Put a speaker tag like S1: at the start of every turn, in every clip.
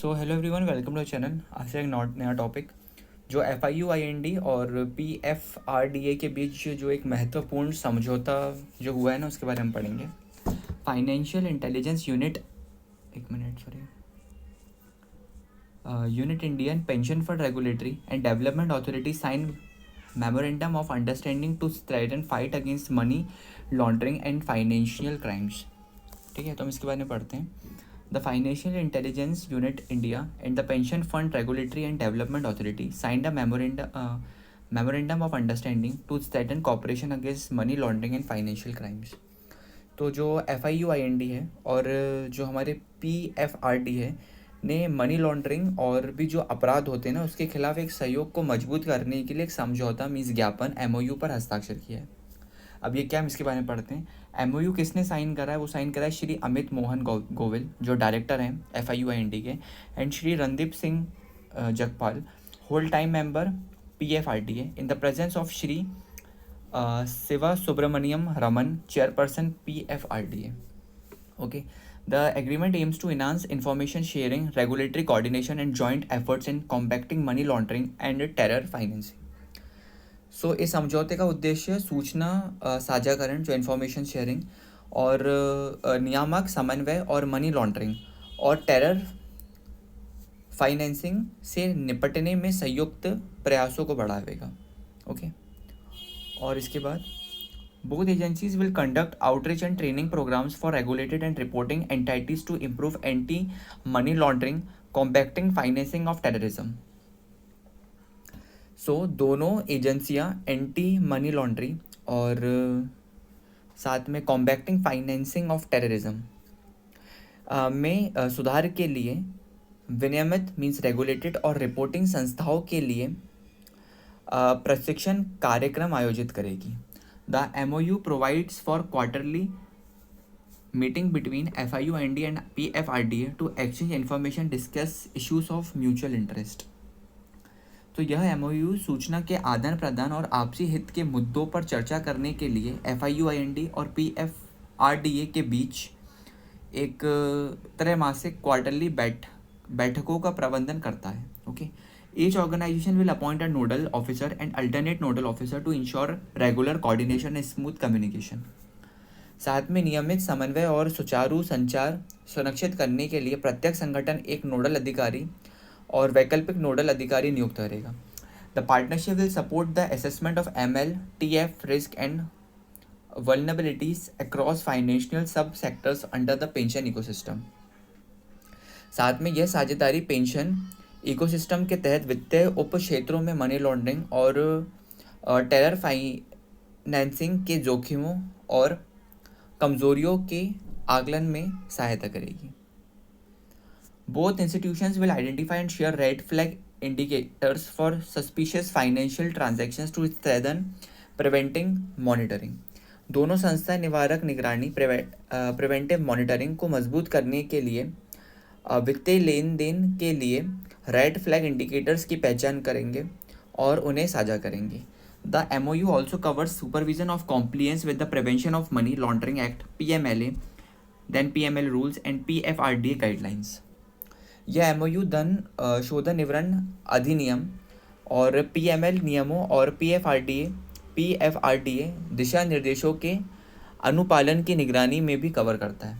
S1: So hello everyone, welcome to channel. आज से एक नया टॉपिक जो FIUIND और PFRDA के बीच जो एक महत्वपूर्ण समझौता जो हुआ है ना, उसके बारे में पढ़ेंगे। फाइनेंशियल इंटेलिजेंस यूनिट, एक minute sorry, unit Indian pension fund regulatory and development authority sign memorandum of understanding to strengthen fight against money laundering and financial crimes. ठीक है, तो हम इसके बारे में पढ़ते हैं। The Financial Intelligence Unit India and the Pension Fund Regulatory and Development Authority signed a memorandum of understanding to strengthen cooperation against money laundering and financial crimes. तो जो FIUIND है और जो हमारे PFRD है ने मनी लॉन्ड्रिंग और भी जो अपराध होते हैं ना, उसके खिलाफ एक सहयोग को मजबूत करने के लिए एक समझौता मीन्स ज्ञापन MOU पर हस्ताक्षर किया है। अब ये क्या, हम इसके बारे में पढ़ते हैं। MOU किसने साइन करा है? वो साइन करा है श्री अमित मोहन गोविल, जो डायरेक्टर हैं FIUIND के, and Shri Randeep Singh Jagpal, whole time member PFRDA, in the presence of Shri Shiva Subramaniam Raman, chairperson PFRDA। Okay, the agreement aims to enhance information sharing, regulatory coordination and joint efforts in combating money laundering and terror financing. So इस समझौते का उद्देश्य सूचना साझाकरण, जो information sharing, और नियामक समन्वय और मनी लॉन्ड्रिंग और टेरर फाइनेंसिंग से निपटने में संयुक्त प्रयासों को बढ़ावेगा। ओके, और इसके बाद both agencies will conduct outreach and training programs for regulated and reporting entities to improve anti-money laundering, combating financing of terrorism. सो दोनों एजेंसियां एंटी मनी लॉन्ड्रिंग और साथ में कॉम्बैक्टिंग फाइनेंसिंग ऑफ टेररिज्म में सुधार के लिए विनियमित मीन्स रेगुलेटेड और रिपोर्टिंग संस्थाओं के लिए प्रशिक्षण कार्यक्रम आयोजित करेगी। The MOU provides for quarterly meeting between FIUIND and PFRDA to exchange information, discuss issues of mutual interest. तो यह MOU सूचना के आदान प्रदान और आपसी हित के मुद्दों पर चर्चा करने के लिए FIUIND और PFRDA के बीच एक त्रैमासिक क्वार्टरली बैठकों का प्रबंधन करता है। Okay, each organisation will appoint a nodal officer and alternate nodal officer to ensure regular coordination and smooth communication. साथ में नियमित समन्वय और सुचारू संचार सुनिश्चित करने के लिए प्रत्येक संगठन एक नोडल अधिकारी और वैकल्पिक नोडल अधिकारी नियुक्त करेगा। The partnership will support the assessment of ML, TF risk and vulnerabilities across financial sub sectors under the pension ecosystem. साथ में यह साझेदारी पेंशन इकोसिस्टम के तहत वित्तीय उप क्षेत्रों में मनी लॉन्ड्रिंग और टेरर फाइनेंसिंग के जोखिमों और कमजोरियों के आकलन में सहायता करेगी। Both institutions will identify and share red flag indicators for suspicious financial transactions to strengthen preventing monitoring. दोनों संस्थाएं निवारक निगरानी प्रिवेंटिव मॉनिटरिंग को मजबूत करने के लिए वित्तीय लेन देन के लिए रेड फ्लैग इंडिकेटर्स की पहचान करेंगे और उन्हें साझा करेंगे। The MOU also covers supervision of compliance with the Prevention of Money Laundering Act PMLA, then PML rules and PFRDA guidelines. यह MOU धन शोधन निवारण अधिनियम और PML नियमों और PFRDA दिशा निर्देशों के अनुपालन की निगरानी में भी कवर करता है।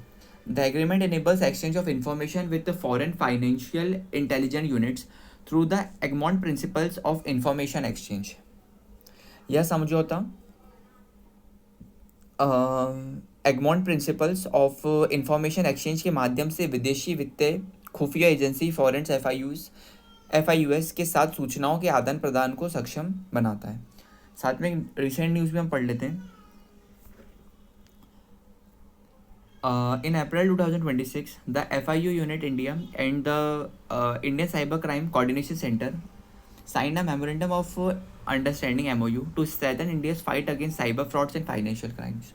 S1: The agreement enables exchange of information with the foreign financial intelligence units through the Egmont principles of information exchange. यह समझौता एगमॉन्ट प्रिंसिपल्स ऑफ इंफॉर्मेशन एक्सचेंज के माध्यम से विदेशी वित्तीय खुफिया एजेंसी फॉरेन FIUS के साथ सूचनाओं के आदान प्रदान को सक्षम बनाता है। साथ में रिसेंट न्यूज़ भी हम पढ़ लेते हैं। In April 2026, the FIU Unit India and the Indian Cyber Crime Coordination Center signed a memorandum of understanding MOU to strengthen India's fight against cyber frauds and financial crimes.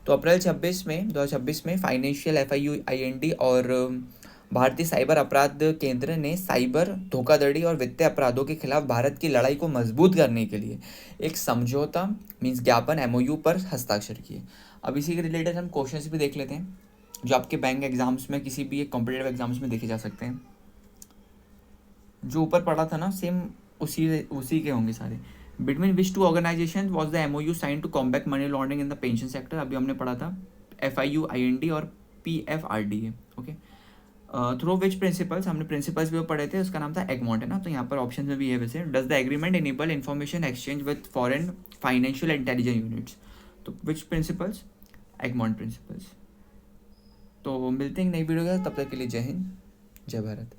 S1: तो अप्रैल 2026 में financial FIUIND और भारतीय cyber अपराध केंद्र ने cyber धोखाधड़ी और वित्तीय अपराधों के खिलाफ भारत की लड़ाई को मजबूत करने के लिए एक समझौता मीन्स ज्ञापन MOU पर हस्ताक्षर किए। अब इसी के रिलेटेड हम क्वेश्चंस भी देख लेते हैं जो आपके बैंक एग्जाम्स में, किसी भी एक कॉम्पिटिटिव एग्जाम्स में देखे जा सकते हैं। जो ऊपर पढ़ा था ना सेम उसी के होंगे सारे। Between which two organisation was the MOU sign to combat money laundering in the pension sector, अभी हमने पढ़ा था FIUIND और PFRDA। Okay, through which principles, हमने प्रिंसिपल्स भी पढ़े थे, उसका नाम था एगमॉन्ट है ना, तो यहाँ पर ऑप्शन में भी है वैसे। Does the agreement enable information exchange with foreign financial intelligence units, तो विच प्रिंसिपल्स, एगमॉन्ट प्रिंसिपल्स। तो मिलते हैं नई वीडियो के साथ, तब तक के लिए जय हिंद, जय भारत।